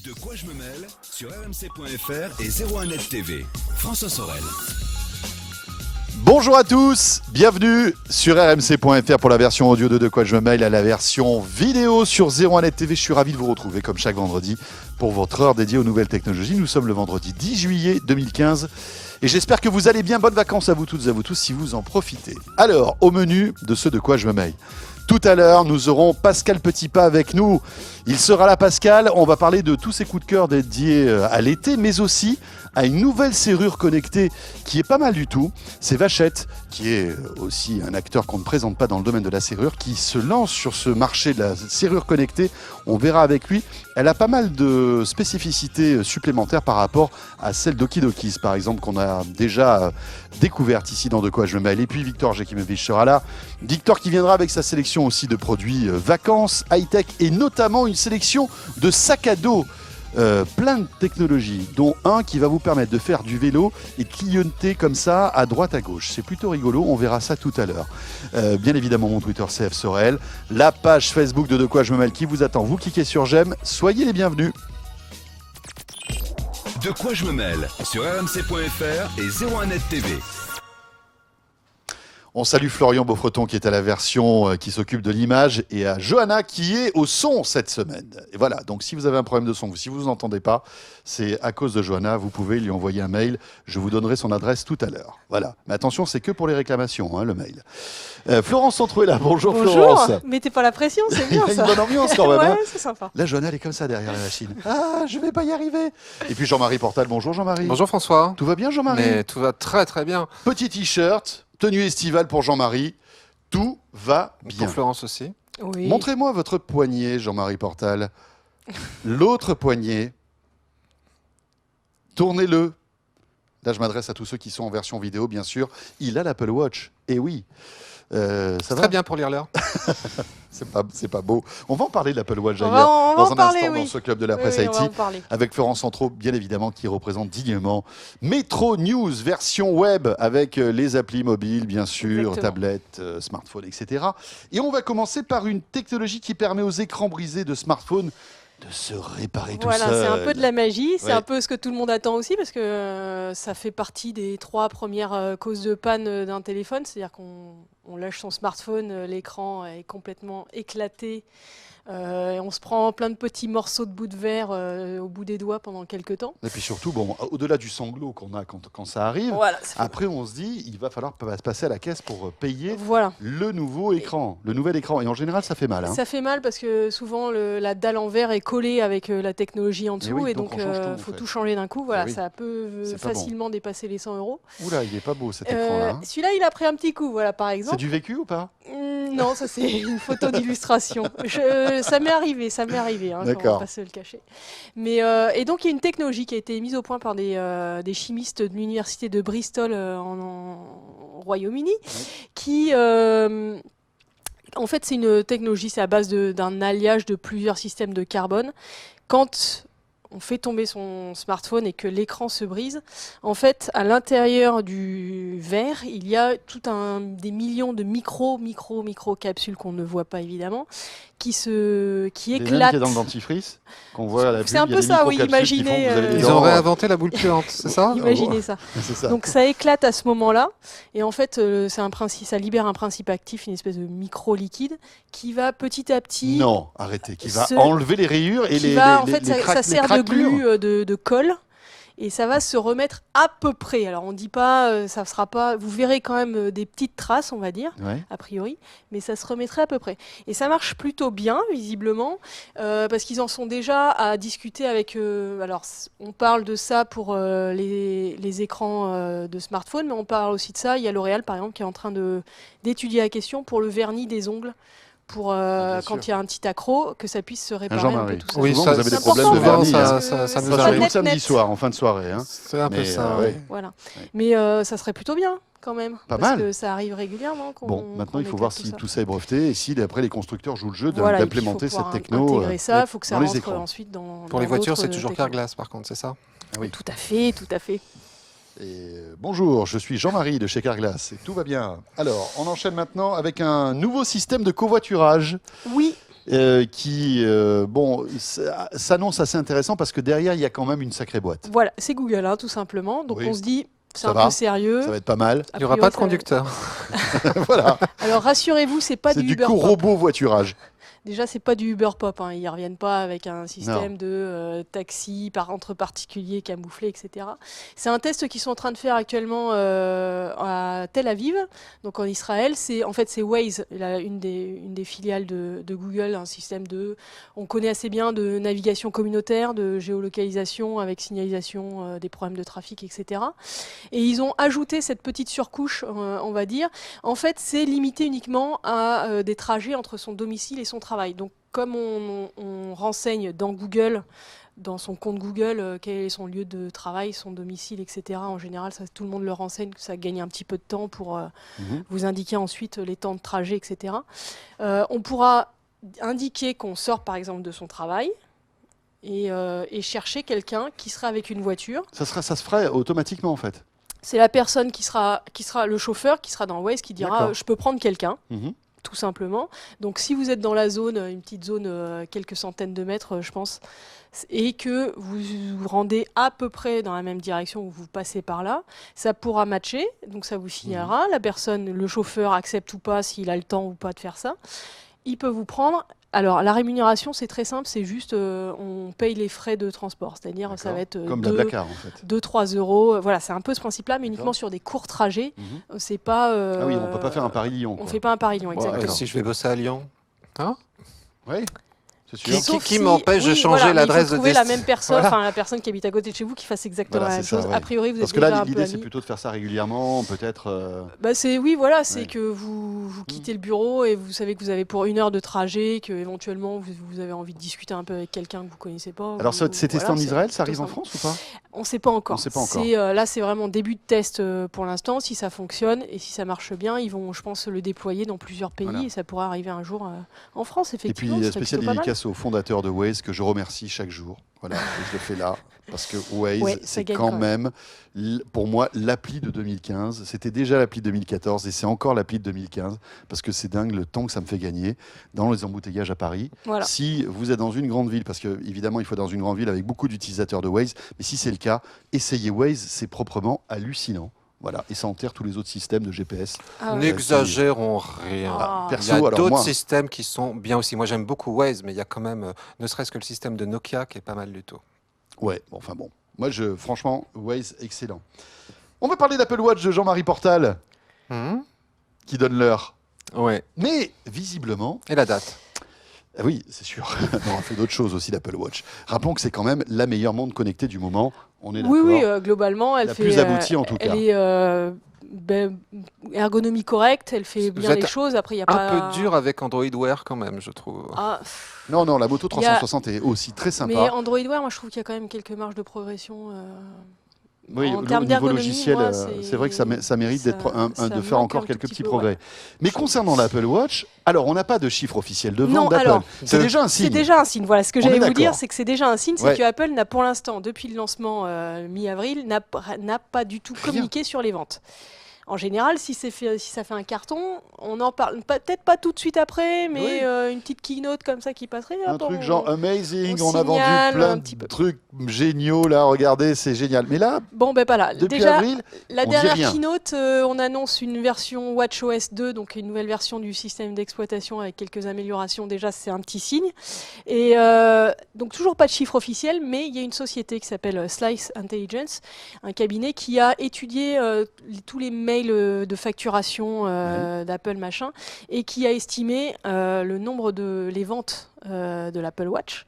De quoi je me mêle sur rmc.fr et 01net TV. François Sorel. Bonjour à tous, bienvenue sur rmc.fr pour la version audio de quoi je me mêle à la version vidéo sur 01net TV. Je suis ravi de vous retrouver comme chaque vendredi pour votre heure dédiée aux nouvelles technologies. Nous sommes le vendredi 10 juillet 2015 et j'espère que vous allez bien. Bonnes vacances à vous toutes et à vous tous si vous en profitez. Alors, au menu de ce de quoi je me mêle. Tout à l'heure, nous aurons Pascal Petitpas avec nous. Il sera là, Pascal. On va parler de tous ses coups de cœur dédiés à l'été, mais aussi à une nouvelle serrure connectée qui est pas mal du tout. C'est Vachette, qui est aussi un acteur qu'on ne présente pas dans le domaine de la serrure, qui se lance sur ce marché de la serrure connectée. On verra avec lui. Elle a pas mal de spécificités supplémentaires par rapport à celle d'Okidokis, par exemple, qu'on a déjà découverte ici dans De quoi je me mêle. Et puis Victor Jakimovic sera là. Victor qui viendra avec sa sélection aussi de produits vacances, high-tech et notamment une sélection de sacs à dos. Plein de technologies, dont un qui va vous permettre de faire du vélo et de clignoter comme ça à droite à gauche. C'est plutôt rigolo, on verra ça tout à l'heure. Bien évidemment, mon Twitter CF Sorel, la page Facebook de quoi je me mêle qui vous attend. Vous cliquez sur j'aime, soyez les bienvenus. De quoi je me mêle sur rmc.fr et 01net TV. On salue Florian Beaufreton qui est à la version qui s'occupe de l'image et à Johanna qui est au son cette semaine. Et voilà, donc si vous avez un problème de son, si vous n'entendez pas, c'est à cause de Johanna, vous pouvez lui envoyer un mail, je vous donnerai son adresse tout à l'heure. Voilà, mais attention, c'est que pour les réclamations, hein, le mail. Florence Centrou est là, bonjour Florence. Mettez pas la pression, c'est bien ça. Il y a une bonne ambiance quand même. Ouais, hein. c'est sympa. Là, Johanna, elle est comme ça derrière la machine. Ah, je vais pas y arriver. Et puis Jean-Marie Portal, bonjour Jean-Marie. Bonjour François. Tout va bien Jean-Marie? Mais tout va très très bien. Petit t-shirt, tenue estivale pour Jean-Marie. Tout va bien. Pour Florence aussi. Oui. Montrez-moi votre poignet, Jean-Marie Portal. L'autre poignet. Tournez-le. Là, je m'adresse à tous ceux qui sont en version vidéo, bien sûr. Il a l'Apple Watch. Et oui. Ça va Très bien pour lire l'heure. C'est pas beau. On va en parler de l'Apple Watch On d'ailleurs va dans en un parler, instant oui. dans ce club de la Oui, presse oui, on va IT en parler. avec Florence Centrau, bien évidemment, qui représente dignement Metro News version web avec les applis mobiles, bien sûr, Exactement. tablettes, smartphones, etc. Et on va commencer par une technologie qui permet aux écrans brisés de smartphones de se réparer tout Voilà, seul. c'est un peu de la magie, c'est Ouais. un peu ce que tout le monde attend aussi parce que ça fait partie des 3 premières causes de panne d'un téléphone, c'est-à-dire qu'on lâche son smartphone, l'écran est complètement éclaté, et on se prend plein de petits morceaux de bout de verre au bout des doigts pendant quelques temps. Et puis surtout, bon, au-delà du sanglot qu'on a quand ça arrive, Voilà, après on se dit, il va falloir se passer à la caisse pour payer voilà. le nouveau écran, le nouvel écran. Et en général, ça fait mal. Hein. Ça fait mal parce que souvent la dalle en verre est collée avec la technologie en dessous oui, et donc donc on change tout, en faut fait. tout changer d'un coup. Voilà, oui. ça peut C'est pas bon. facilement dépasser les 100 €. Oula, il est pas beau cet écran-là. Hein. Celui-là, il a pris un petit coup, voilà, par C'est exemple. du vécu ou pas? Non, ça c'est une photo d'illustration. Ça m'est arrivé, hein, on D'accord. va pas se le cacher. Mais et donc il y a une technologie qui a été mise au point par des chimistes de l'université de Bristol en Royaume-Uni, qui en fait c'est une technologie, c'est à base d'un alliage de plusieurs systèmes de carbone. Quand on fait tomber son smartphone et que l'écran se brise, en fait, à l'intérieur du verre, il y a des millions de micro capsules qu'on ne voit pas évidemment, qui Les mêmes qu'il éclatent. y a dans le dentifrice qu'on voit à la pub. C'est un il y a peu des ça, oui, microcapsules qui font que imaginez, vous avez les Ils dents, ont réinventé la boule puante, c'est ça? Imaginez ça. C'est ça. Donc ça éclate à ce moment-là, et en fait, ça libère un principe actif, une espèce de micro-liquide, qui va petit à petit... Non, arrêtez, qui va Ce- enlever les rayures et qui les va, en les- fait, les ça craques- les sert de craquelures. glue, de colle, et ça va se remettre à peu près. Alors on dit pas, ça sera pas. Vous verrez quand même des petites traces, on va dire, Ouais. a priori, mais ça se remettrait à peu près. Et ça marche plutôt bien, visiblement, parce qu'ils en sont déjà à discuter avec. Alors on parle de ça pour les écrans de smartphone, mais on parle aussi de ça. Il y a L'Oréal, par exemple, qui est en train d'étudier la question pour le vernis des ongles. Pour bien quand sûr. il y a un petit accroc, que ça puisse se réparer un peu Jean-Marie. tout ça. Oui, Souvent, ça, vous avez des c'est problèmes de important, vernis. ça, hein. ça nous Enfin, Enfin, arrive. surtout net, le samedi net. soir, en fin de soirée. Hein. C'est un peu Mais, ça. ouais. oui. Voilà. Ouais. Mais ça serait plutôt bien quand même. Pas parce mal. que ça arrive régulièrement. Bon, maintenant, il faut voir si ça. tout ça est breveté et si, après, les constructeurs jouent le jeu Voilà, et puis, d'implémenter il faut cette pouvoir techno intégrer ça, il faut que ça dans les rentre écrans. ensuite dans Pour les dans voitures, c'est d'autres toujours technos. Carglass, par contre, c'est ça? Oui. Tout à fait, tout à fait. Et, bonjour, je suis Jean-Marie de chez Carglass et tout va bien. Alors, on enchaîne maintenant avec un nouveau système de covoiturage. Oui, qui, s'annonce assez intéressant parce que derrière, il y a quand même une sacrée boîte. Voilà, c'est Google, hein, tout simplement. Donc Oui. on se dit, c'est Ça un va, peu sérieux. Ça va être pas mal. A Il n'y aura priori, pas de conducteur. Voilà, Alors rassurez-vous, c'est pas c'est du du Uber coup Pop. robot voiturage. Déjà, c'est pas du Uber Pop, hein. Ils reviennent pas avec un système de taxi entre particuliers camouflés, etc. C'est un test qu'ils sont en train de faire actuellement à Tel Aviv, donc en Israël. C'est Waze, une des filiales de Google, un système on connaît assez bien de navigation communautaire, de géolocalisation avec signalisation des problèmes de trafic, etc. Et ils ont ajouté cette petite surcouche, on va dire. En fait, c'est limité uniquement à des trajets entre son domicile et son travail. Donc, comme on renseigne dans Google, dans son compte Google, quel est son lieu de travail, son domicile, etc. En général, tout le monde le renseigne, que ça gagne un petit peu de temps pour vous indiquer ensuite les temps de trajet, etc. On pourra indiquer qu'on sort, par exemple, de son travail et chercher quelqu'un qui sera avec une voiture. Ça se ferait automatiquement en fait. C'est la personne qui sera le chauffeur, qui sera dans Waze, qui dira D'accord. je peux prendre quelqu'un. Mhm. Tout simplement. Donc si vous êtes dans la zone, une petite zone, quelques centaines de mètres, je pense, et que vous vous rendez à peu près dans la même direction où vous passez par là, ça pourra matcher, donc ça vous signalera. La personne, le chauffeur accepte ou pas, s'il a le temps ou pas de faire ça. Il peut vous prendre. Alors la rémunération, c'est très simple, c'est juste on paye les frais de transport, c'est-à-dire ça va être Comme Blablacar en fait. 2-3 euros. Voilà, c'est un peu ce principe-là, mais D'accord. uniquement sur des courts trajets. Mhm. C'est pas. Ah oui, on peut pas faire un Paris-Lyon. On quoi. fait pas un Paris-Lyon, Ouais, exactement. d'accord. Si je vais bosser à Lyon. Oui, c'est sûr. Qui- Sauf qui m'empêche de changer voilà, mais l'adresse il faut de trouver la desti- même personne, Voilà. enfin la personne qui habite à côté de chez vous qui fasse exactement Voilà, la même c'est ça, chose. ouais. A priori, vous Parce êtes que déjà là, un peu l'idée, c'est amis. plutôt de faire ça régulièrement, peut-être. C'est Ouais. que vous quittez le bureau et vous savez que vous avez pour 1 heure de trajet, que éventuellement vous avez envie de discuter un peu avec quelqu'un que vous connaissez pas. Alors, c'est testé voilà, en c'est Israël, ça plutôt arrive en simple. France ou pas? On ne sait pas encore. On sait pas encore. Là, c'est vraiment début de test pour l'instant. Si ça fonctionne et si ça marche bien, ils vont, je pense, le déployer dans plusieurs pays Voilà. et ça pourrait arriver un jour en France, Et puis, effectivement. ce serait spécial plutôt pas mal. dédicace au fondateur de Waze que je remercie chaque jour. Voilà, et je le fais là. Parce que Waze, Ouais, ça c'est gagne quand quand même, pour moi, l'appli de 2015. C'était déjà l'appli de 2014 et c'est encore l'appli de 2015. Parce que c'est dingue le temps que ça me fait gagner dans les embouteillages à Paris. Voilà. Si vous êtes dans une grande ville, parce que évidemment il faut être dans une grande ville avec beaucoup d'utilisateurs de Waze, mais si c'est le cas, essayez Waze, c'est proprement hallucinant. Voilà, et ça enterre tous les autres systèmes de GPS. Ah ouais. N'exagérons rien. Ah. Il y Perso, a alors d'autres moi, systèmes qui sont bien aussi. Moi, j'aime beaucoup Waze, mais il y a quand même, ne serait-ce que le système de Nokia qui est pas mal du tout. ouais, bon, enfin bon. Moi, franchement, Waze, excellent. On va parler d'Apple Watch de Jean-Marie Portal, qui donne l'heure. Ouais. Mais visiblement, Et la date. ah oui, c'est sûr, on a fait d'autres choses aussi l'Apple Watch. Rappelons que c'est quand même la meilleure montre connectée du moment. On est d'accord. Oui, globalement, elle La fait. plus aboutie, en tout cas. Elle est ergonomie correcte, elle fait Vous bien êtes les choses. Après, il y a Un pas. peu dur avec Android Wear quand même, je trouve. Ah, Non, non, la moto Il y a- 360 est aussi très sympa. mais Android Wear, moi, je trouve qu'il y a quand même quelques marges de progression. Oui, en au termes niveau d'ergonomie, logiciel, moi, c'est vrai que ça mérite ça- de ça faire manque encore un quelques tout petits petit peu, progrès. ouais. Mais concernant l'Apple Watch, alors on n'a pas de chiffre officiel de Non, vente d'Apple. alors, C'est déjà un C'est signe. déjà un signe. Voilà, ce que On j'allais est vous dire, d'accord. c'est que c'est déjà un signe, c'est Ouais. que Apple n'a pour l'instant, depuis le lancement mi-avril, n'a pas du tout Rien. communiqué sur les ventes. En général, si ça fait un carton, on en parle peut-être pas tout de suite après, mais Oui. Une petite keynote comme ça qui passerait. Un hop, truc on- genre amazing, on on a vendu signale plein un de petit peu. trucs géniaux là, regardez, c'est génial. Mais là, Bon, ben pas là. depuis Déjà, avril, la on dit dernière rien. keynote, on annonce une version WatchOS 2, donc une nouvelle version du système d'exploitation avec quelques améliorations. Déjà, c'est un petit signe. Et donc, toujours pas de chiffre officiel, mais il y a une société qui s'appelle Slice Intelligence, un cabinet qui a étudié tous les mails de facturation d'Apple, machin, et qui a estimé le nombre les ventes de l'Apple Watch.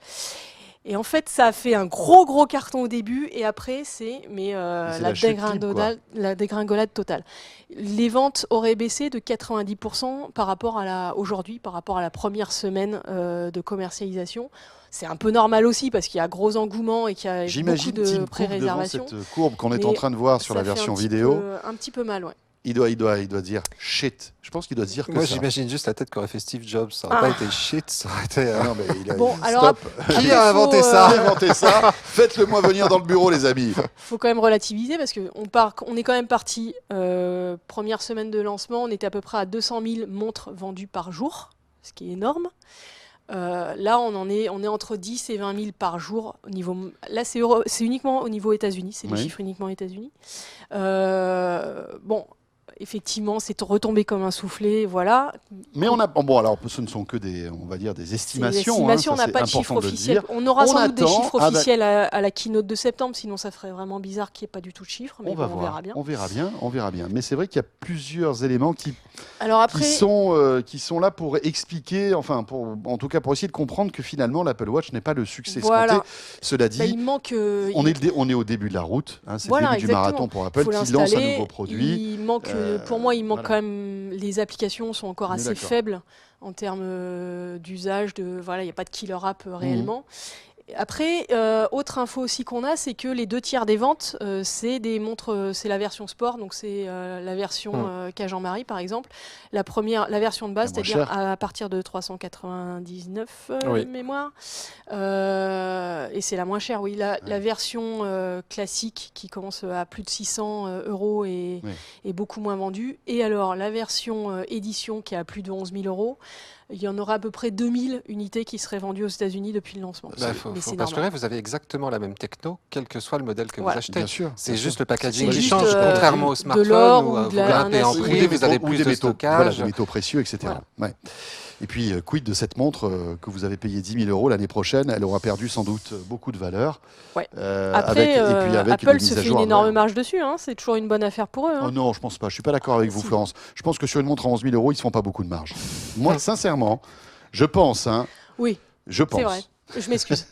Et en fait, ça a fait un gros carton au début, et après, c'est C'est la la chute libre, quoi. dégringolade totale. Les ventes auraient baissé de 90% aujourd'hui, par rapport à la première semaine de commercialisation. C'est un peu normal aussi, parce qu'il y a gros engouement et qu'il y a beaucoup j'imagine de Tim Cook devant pré-réservations. cette courbe qu'on est Mais en train de voir sur Ça la fait version un petit vidéo. un petit peu mal, ouais. Il doit dire shit. Je pense qu'il doit se dire que Moi, ça. j'imagine juste la tête qu'aurait fait Steve Jobs. Ça aurait Ah. pas été shit, ça aurait été. Ah non, mais il a Bon, dit, alors, stop. Qui a inventé faut, ça Qui a inventé ça? Faites-le moi venir dans le bureau, les amis. Faut quand même relativiser parce qu'on est quand même parti, première semaine de lancement, on était à peu près à 200 000 montres vendues par jour, ce qui est énorme. Là, on est entre 10 et 20 000 par jour. Là, c'est uniquement au niveau États-Unis, c'est des chiffres uniquement États-Unis. Bon, effectivement, c'est retombé comme un soufflé, voilà. Mais alors ce ne sont que des estimations. On n'a pas de chiffres officiels. On aura sans doute des chiffres officiels à la keynote de septembre, sinon ça ferait vraiment bizarre qu'il n'y ait pas du tout de chiffres. Mais on verra bien. On verra bien. Mais c'est vrai qu'il y a plusieurs éléments qui sont là pour expliquer, en tout cas pour essayer de comprendre que finalement l'Apple Watch n'est pas le succès escompté. Cela dit, on est au début de la route. C'est le début du marathon pour Apple qui lance un nouveau produit. Pour moi, il manque quand même. Les applications sont encore assez faibles en termes d'usage. Il n'y a pas de killer app réellement. Après, autre info aussi qu'on a, c'est que les 2 tiers des ventes, c'est des montres, c'est la version sport, donc c'est la version qu'a Jean-Marie par exemple. La version de base, c'est-à-dire à partir de 399 mémoire. Et c'est la moins chère, oui. La version classique qui commence à plus de 600 € est beaucoup moins vendue. Et alors, la version édition qui est à plus de 11 000 €. Il y en aura à peu près 2000 unités qui seraient vendues aux États-Unis depuis le lancement. Parce que là, vous avez exactement la même techno, quel que soit le modèle que vous achetez. C'est juste le packaging qui juste, change, contrairement au smartphone où vous grimpez en prix, vous avez plus de stockage. Des métaux précieux, etc. Voilà. Ouais. Et puis, quid de cette montre que vous avez payée 10 000 € l'année prochaine? Elle aura perdu sans doute beaucoup de valeur. Ouais. Après, Apple se fait une énorme marge dessus. C'est toujours une bonne affaire pour eux. Oh non, je pense pas. Je suis pas d'accord avec vous, Florence. Je pense que sur une montre à 11 000 €, ils se font pas beaucoup de marge. Moi, sincèrement, je pense. Oui. Je pense. C'est vrai. Je m'excuse.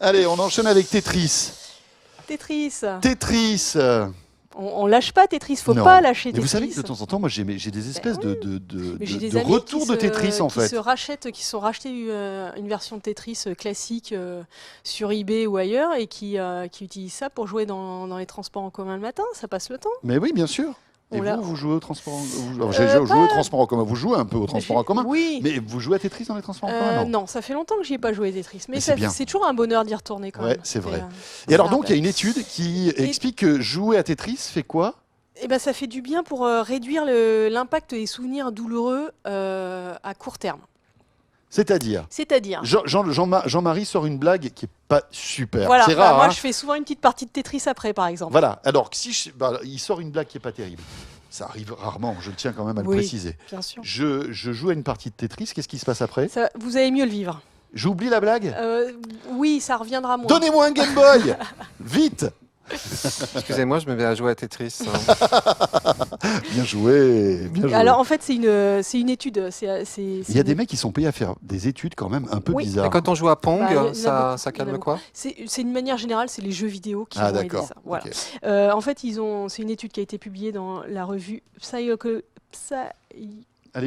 Allez, on enchaîne avec Tetris. Tetris. On lâche pas Tetris, faut pas lâcher Tetris. Mais vous savez que de temps en temps, moi j'ai des espèces de retours de Tetris en fait. Qui sont rachetés une version de Tetris classique sur eBay ou ailleurs et qui utilisent ça pour jouer dans les transports en commun le matin, ça passe le temps. Mais oui, bien sûr. Et vous jouez au transport en commun? J'ai joué au transport en commun. Vous jouez un peu au transport en commun? Oui. Mais vous jouez à Tetris dans les transports en commun? Non, ça fait longtemps que j'y ai pas joué à Tetris. Mais c'est toujours un bonheur d'y retourner quand même. C'est vrai. Et alors donc, il y a une étude qui explique que jouer à Tetris fait quoi? Ça fait du bien pour réduire l'impact des souvenirs douloureux à court terme. C'est-à-dire Jean-Marie sort une blague qui n'est pas super. Voilà, c'est rare. Moi, je fais souvent une petite partie de Tetris après, par exemple. Voilà. Alors, il sort une blague qui n'est pas terrible. Ça arrive rarement, je tiens quand même à le préciser. Bien sûr. Je joue à une partie de Tetris, qu'est-ce qui se passe après? Vous allez mieux le vivre. J'oublie la blague? Oui, ça reviendra moins. Donnez-moi un Game Boy. Vite. Excusez-moi, je me mets à jouer à Tetris. Bien joué. Alors en fait, c'est une étude. Il y a des mecs qui sont payés à faire des études quand même un peu bizarres. Et quand on joue à Pong, ça calme quoi? C'est une manière générale, c'est les jeux vidéo qui vont aider ça. Voilà. Okay. En fait, c'est une étude qui a été publiée dans la revue Psychological Science. On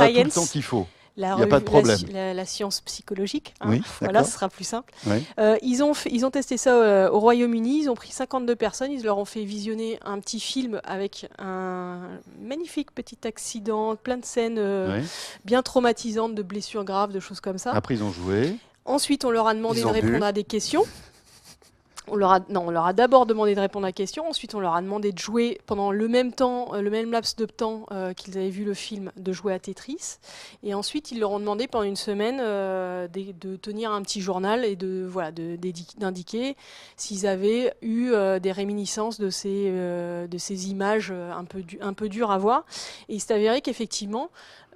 a tout le temps qu'il faut. Il n'y a pas de problème. La science psychologique. Oui, voilà, ce sera plus simple. Oui. Ils ont testé ça au Royaume-Uni. Ils ont pris 52 personnes. Ils leur ont fait visionner un petit film avec un magnifique petit accident, plein de scènes bien traumatisantes, de blessures graves, de choses comme ça. Après, ils ont joué. Ensuite, on leur a demandé de répondre à des questions. On leur a d'abord demandé de répondre à la question, ensuite on leur a demandé de jouer pendant le même laps de temps qu'ils avaient vu le film, de jouer à Tetris. Et ensuite ils leur ont demandé pendant une semaine de tenir un petit journal et d'indiquer s'ils avaient eu des réminiscences de ces images un peu dures à voir. Et il s'est avéré qu'effectivement,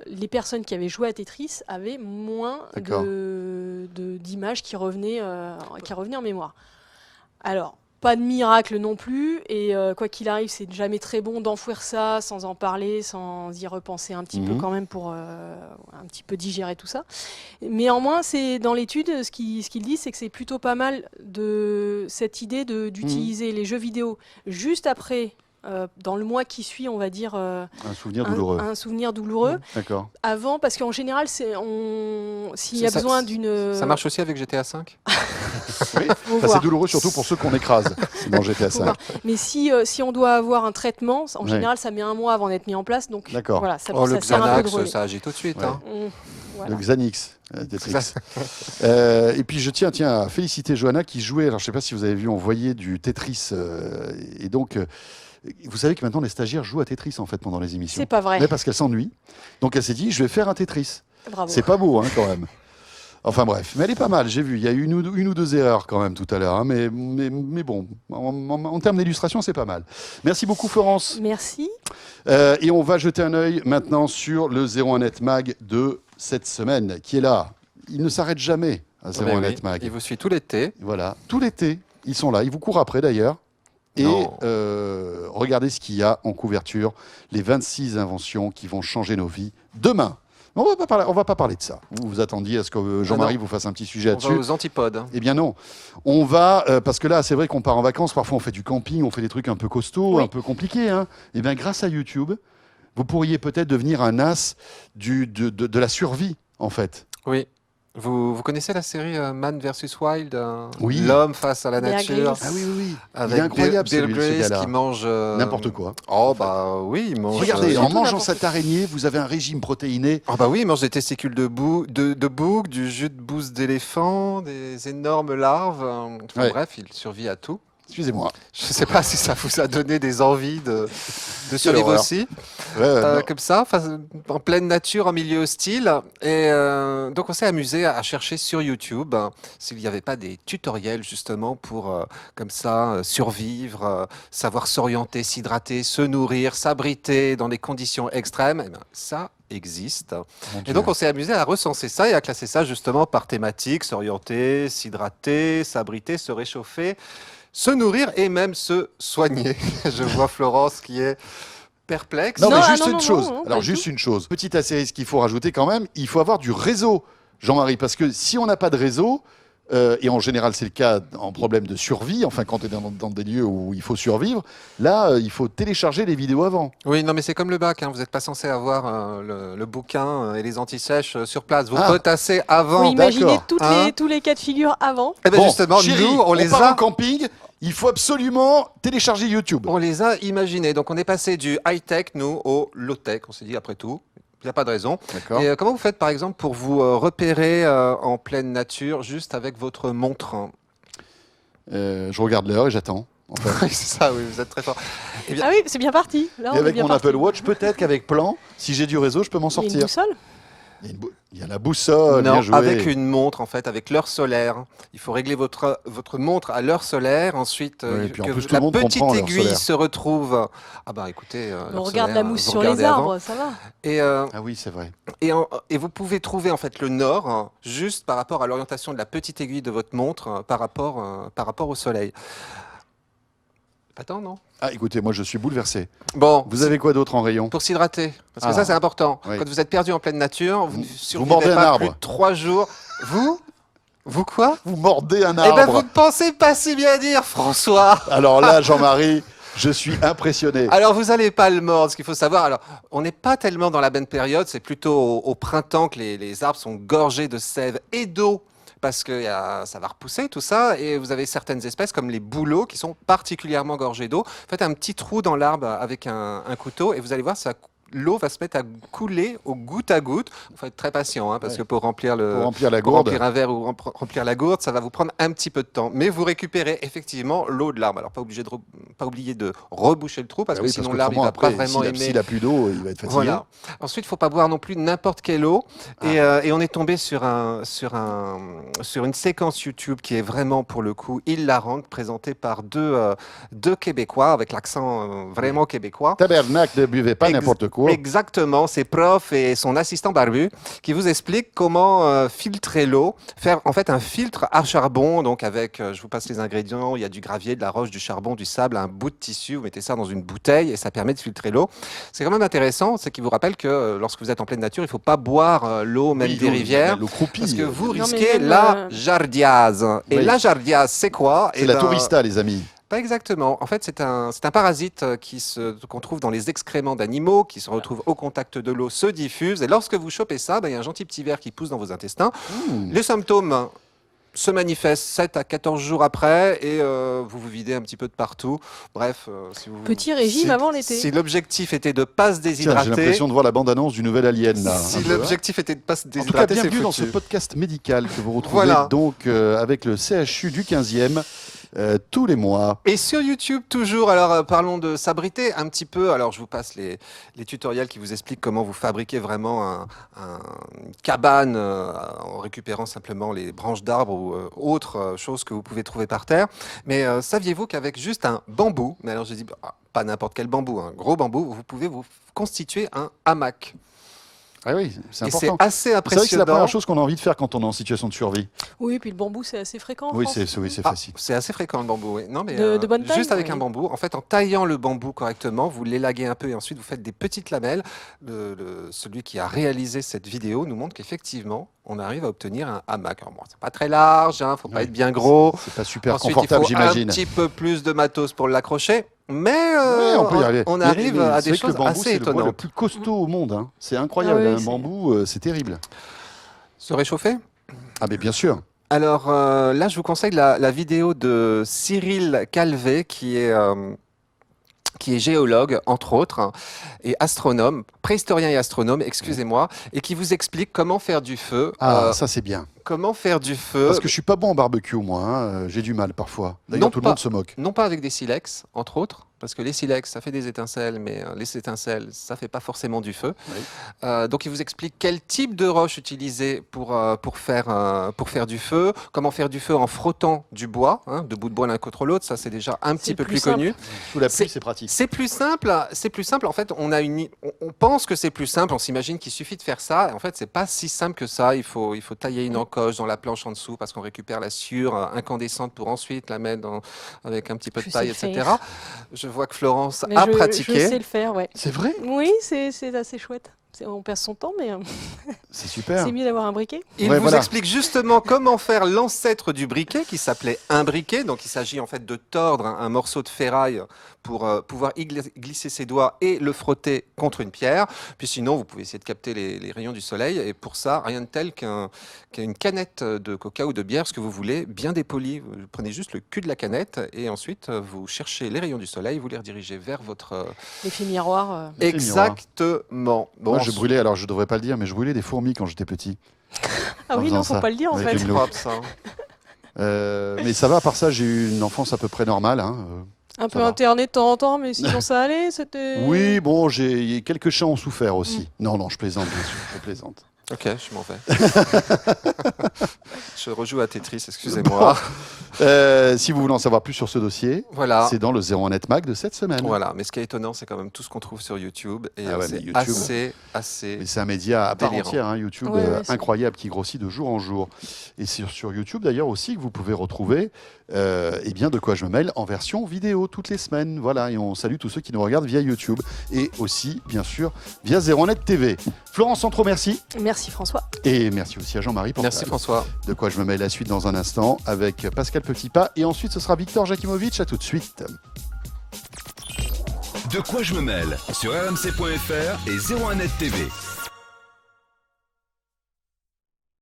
les personnes qui avaient joué à Tetris avaient moins d'images qui revenaient en mémoire. Alors, pas de miracle non plus, et quoi qu'il arrive, c'est jamais très bon d'enfouir ça sans en parler, sans y repenser un petit peu quand même pour un petit peu digérer tout ça. Mais néanmoins, dans l'étude, ce qu'il dit, c'est que c'est plutôt pas mal de cette idée d'utiliser les jeux vidéo juste après. Dans le mois qui suit, on va dire un souvenir douloureux. Un souvenir douloureux. D'accord. Avant, parce qu'en général, s'il y a besoin d'une. Ça marche aussi avec GTA 5. Oui. C'est douloureux surtout pour ceux qu'on écrase dans GTA 5. Mais si on doit avoir un traitement, en général, ça met un mois avant d'être mis en place. Donc voilà, ça le sert un peu de Xanax, ça agit tout de suite. Ouais. Voilà. Le Xanix. Et puis je tiens à féliciter Johanna qui jouait. Alors je ne sais pas si vous avez vu, on voyait du Tetris et donc. Vous savez que maintenant les stagiaires jouent à Tetris en fait pendant les émissions. C'est pas vrai. Mais parce qu'elles s'ennuient. Donc elle s'est dit, je vais faire un Tetris. Bravo. C'est pas beau, hein, quand même. Enfin bref, mais elle est pas mal, j'ai vu. Il y a eu une ou deux erreurs quand même tout à l'heure. Hein, mais bon, en termes d'illustration, c'est pas mal. Merci beaucoup, Florence. Merci. Et on va jeter un œil maintenant sur le 01net Mag de cette semaine, qui est là. Il ne s'arrête jamais à 01net Mag. Il vous suit tout l'été. Voilà, tout l'été, ils sont là. Ils vous courent après d'ailleurs. Et regardez ce qu'il y a en couverture, les 26 inventions qui vont changer nos vies demain. On va pas parler de ça. Vous vous attendiez à ce que Jean-Marie vous fasse un petit sujet On là-dessus. va aux antipodes. Eh bien non. On va, parce que là, c'est vrai qu'on part en vacances, parfois on fait du camping, on fait des trucs un peu costauds, Oui. un peu compliqués. Hein. Eh bien grâce à YouTube, vous pourriez peut-être devenir un as de la survie, en fait. Oui. Vous connaissez la série Man vs Wild, Oui. L'homme face à la Bear nature. Grylls. Ah oui, oui, oui. Avec Il est incroyable, Bill ce Grylls gars-là. qui mange N'importe quoi. Oh bah oui, il mange. Regardez, en surtout mangeant n'importe cette araignée, vous avez un régime protéiné. Oh bah oui, il mange des testicules de bouc, du jus de bouse d'éléphant, des énormes larves. Enfin Ouais. bref, il survit à tout. Excusez-moi. Je ne sais pas si ça vous a donné des envies de survivre horreur. aussi, Non. comme ça, en pleine nature, en milieu hostile. Et donc on s'est amusé à chercher sur YouTube s'il n'y avait pas des tutoriels justement pour, comme ça, survivre, savoir s'orienter, s'hydrater, se nourrir, s'abriter dans des conditions extrêmes. Eh bien, ça existe. Mon Et Dieu. donc on s'est amusé à recenser ça et à classer ça justement par thématique, s'orienter, s'hydrater, s'abriter, se réchauffer, se nourrir et même se soigner. Je vois Florence qui est perplexe. Non, Non, mais ah, juste non, une non, chose. non, pas Alors, du juste tout. une chose. Petit astérisque qu'il faut rajouter quand même, il faut avoir du réseau, Jean-Marie, parce que si on n'a pas de réseau, et en général c'est le cas en problème de survie, enfin quand tu es dans des lieux où il faut survivre, là il faut télécharger les vidéos avant. Oui, non, mais c'est comme le bac. Vous n'êtes pas censé avoir le bouquin et les antisèches sur place. Vous Ah. potassez avant. Faut imaginer d'accord. tous les cas de figure avant. Eh ben Bon, justement, chérie, nous, on les part a. en camping, il faut absolument télécharger YouTube. On les a imaginés. Donc on est passé du high-tech, nous, au low-tech. On s'est dit, après tout, il n'y a pas de raison. D'accord. Et comment vous faites, par exemple, pour vous repérer en pleine nature, juste avec votre montre Je regarde l'heure et j'attends. en fait. Oui, c'est ça, oui, vous êtes très fort. Eh bien, Ah oui, c'est bien parti. Là, on Et est avec bien mon parti. Apple Watch, peut-être qu'avec plan, si j'ai du réseau, je peux m'en Il y a une sortir. boussole. Il y a la boussole, bien non, joué. avec une montre, en fait, avec l'heure solaire. Il faut régler votre montre à l'heure solaire. Ensuite, Oui, et puis en que plus, tout la le monde petite comprend l'heure aiguille solaire. se retrouve. Ah bah écoutez, On l'heure regarde solaire, la mousse vous sur les regardez avant. arbres, ça va. Et, Ah oui, c'est vrai. et vous pouvez trouver en fait le nord juste par rapport à l'orientation de la petite aiguille de votre montre par rapport au soleil. Attends, non? Ah, écoutez, moi je suis bouleversé. Bon, Vous avez quoi d'autre en rayon? pour s'hydrater, parce que Ah. ça c'est important. Oui. Quand vous êtes perdu en pleine nature, vous ne Vous survivez mordez un pas arbre. plus de 3 jours. Vous quoi? Vous mordez un Eh arbre. ben vous ne pensez pas si bien dire, François. Alors là, Jean-Marie, je suis impressionné. Alors vous n'allez pas le mordre, ce qu'il faut savoir. Alors on n'est pas tellement dans la bonne période, c'est plutôt au printemps que les arbres sont gorgés de sève et d'eau. Parce que ça va repousser tout ça, et vous avez certaines espèces comme les bouleaux qui sont particulièrement gorgés d'eau. Faites un petit trou dans l'arbre avec un couteau et vous allez voir, l'eau va se mettre à couler au goutte à goutte. Il faut être très patient, parce Ouais. que pour remplir Pour remplir la pour gourde. remplir un verre ou remplir la gourde, ça va vous prendre un petit peu de temps. Mais vous récupérez effectivement l'eau de l'arbre. Alors pas oublier de reboucher le trou parce Ah que oui, sinon que l'arbre il autrement, va pas après, vraiment aimer. S'il n'a plus d'eau, il va être fatigué. Voilà. Ensuite, il ne faut pas boire non plus n'importe quelle eau. Et on est tombé sur une séquence YouTube qui est vraiment, pour le coup, hilarante, présentée par deux Québécois, avec l'accent vraiment québécois. Tabernacle, ne buvez pas n'importe quoi. Exactement, c'est Prof et son assistant barbu qui vous expliquent comment filtrer l'eau, faire en fait un filtre à charbon, donc avec, je vous passe les ingrédients, il y a du gravier, de la roche, du charbon, du sable, un bout de tissu, vous mettez ça dans une bouteille et ça permet de filtrer l'eau. C'est quand même intéressant, c'est qu'il vous rappelle que lorsque vous êtes en pleine nature, il ne faut pas boire l'eau même Oui, des l'eau, rivières. l'eau croupie. Parce que vous Non, mais risquez même, la jardiase. Et Oui. la jardiase, c'est quoi? C'est la tourista, les amis. Pas exactement. En fait, c'est un parasite qu'on trouve dans les excréments d'animaux, qui se retrouve au contact de l'eau, se diffuse. Et lorsque vous chopez ça, il y a un gentil petit ver qui pousse dans vos intestins. Les symptômes se manifestent 7 à 14 jours après et vous vous videz un petit peu de partout. Bref, si vous... Petit régime avant l'été. Si l'objectif était de ne pas se Tiens, j'ai déshydrater... l'impression de voir la bande-annonce du nouvel Alien, là. Si un peu, hein. l'objectif était de ne pas se En tout cas, déshydrater, c'est bienvenue dans ce foutu. podcast médical que vous retrouvez Voilà. donc avec le CHU du 15e. tous les mois. Et sur YouTube, toujours, alors parlons de s'abriter un petit peu. Alors, je vous passe les tutoriels qui vous expliquent comment vous fabriquez vraiment une cabane en récupérant simplement les branches d'arbres ou autres choses que vous pouvez trouver par terre. Mais saviez-vous qu'avec juste un bambou, mais alors je dis pas n'importe quel bambou, un gros bambou, vous pouvez vous constituer un hamac. Ah oui, c'est Et c'est important. assez C'est vrai que c'est la impressionnant. première chose qu'on a envie de faire quand on est en situation de survie. Oui, puis le bambou, c'est assez fréquent en Oui, France. c'est Ah, facile. c'est assez fréquent le bambou, oui. Non, mais De bonne taille, juste avec oui. un bambou. En fait, en taillant le bambou correctement, vous l'élaguez un peu et ensuite vous faites des petites lamelles. Celui qui a réalisé cette vidéo nous montre qu'effectivement, on arrive à obtenir un hamac. Alors bon, c'est pas très large, faut pas Oui. être bien gros. C'est pas super Ensuite, confortable, il faut j'imagine. un petit peu plus de matos pour l'accrocher. Mais Ouais, on peut y arriver. on Mais- arrive mais à c'est des vrai que choses le bambou, assez c'est le bois le étonnantes. plus costaud au monde. Hein. C'est incroyable, Ah oui, un c'est- bambou, c'est terrible. Se réchauffer. Ah mais bien sûr. Alors là, je vous conseille la vidéo de Cyril Calvet, qui est géologue, entre autres, hein, et astronome, préhistorien et astronome, excusez-moi, et qui vous explique comment faire du feu. Ah, ça c'est bien. Comment faire du feu, Parce que je suis pas bon en barbecue, moi. Hein. J'ai du mal parfois. D'ailleurs, Non, tout le pas- monde se moque. non pas avec des silex, entre autres, parce que les silex, ça fait des étincelles, mais les étincelles, ça fait pas forcément du feu. Oui. Donc, il vous explique quel type de roche utiliser pour faire du feu, comment faire du feu en frottant du bois, de bout de bois l'un contre l'autre, ça c'est déjà un petit le peu plus plus simple. connu. Sous la C'est- pluie, c'est pratique. C'est plus simple. En fait, on pense que c'est plus simple. On s'imagine qu'il suffit de faire ça. Et en fait, c'est pas si simple que ça. Il faut tailler une encoche dans la planche en dessous parce qu'on récupère la sciure incandescente pour ensuite la mettre avec un petit peu de Je paille, sais le etc. faire. Je vois que Florence Mais a je pratiqué. sais le faire, ouais. C'est vrai. Oui, c'est assez chouette. On perd son temps, mais C'est super. c'est mieux d'avoir un briquet. Il Ouais, vous voilà. explique justement comment faire l'ancêtre du briquet qui s'appelait un briquet. Donc il s'agit en fait de tordre un morceau de ferraille pour pouvoir y glisser ses doigts et le frotter contre une pierre. Puis sinon, vous pouvez essayer de capter les rayons du soleil. Et pour ça, rien de tel qu'une canette de coca ou de bière, ce que vous voulez, bien dépolie. Vous prenez juste le cul de la canette et ensuite vous cherchez les rayons du soleil, vous les redirigez vers votre... L'effet miroir. L'effet miroir. Exactement. Bon, Moi, je brûlais, alors je devrais pas le dire, mais je brûlais des fourmis quand j'étais petit. Ah en oui, faisant non, faut ça, pas le dire en avec fait. une propre, ça. Mais ça va, à part ça, j'ai eu une enfance à peu près normale. Hein. Un peu va. interné de temps en temps, mais sinon ça allait. C'était. Oui, bon, quelques chats ont souffert aussi. Non, je plaisante, bien sûr, je plaisante. Ok, je m'en vais. Je rejoue à Tetris, excusez-moi. Si vous voulez en savoir plus sur ce dossier, Voilà. c'est dans le 01net Mag de cette semaine. Voilà, mais ce qui est étonnant, c'est quand même tout ce qu'on trouve sur YouTube. Et Ah ouais, c'est mais YouTube- assez... Mais c'est un média à part Délirant. entière, hein, YouTube, Ouais, ouais, c'est- incroyable, qui grossit de jour en jour. Et c'est sur YouTube d'ailleurs aussi que vous pouvez retrouver bien De quoi je me mêle en version vidéo toutes les semaines. Voilà, et on salue tous ceux qui nous regardent via YouTube et aussi, bien sûr, via 01net TV. Florence Centro, merci. Merci François. Et merci aussi à Jean-Marie Portal. Merci François. De quoi je me mêle la suite dans un instant avec Pascal Petitpas. Et ensuite, ce sera Victor Jakimovic. À tout de suite. De quoi je me mêle sur rmc.fr et 01net TV.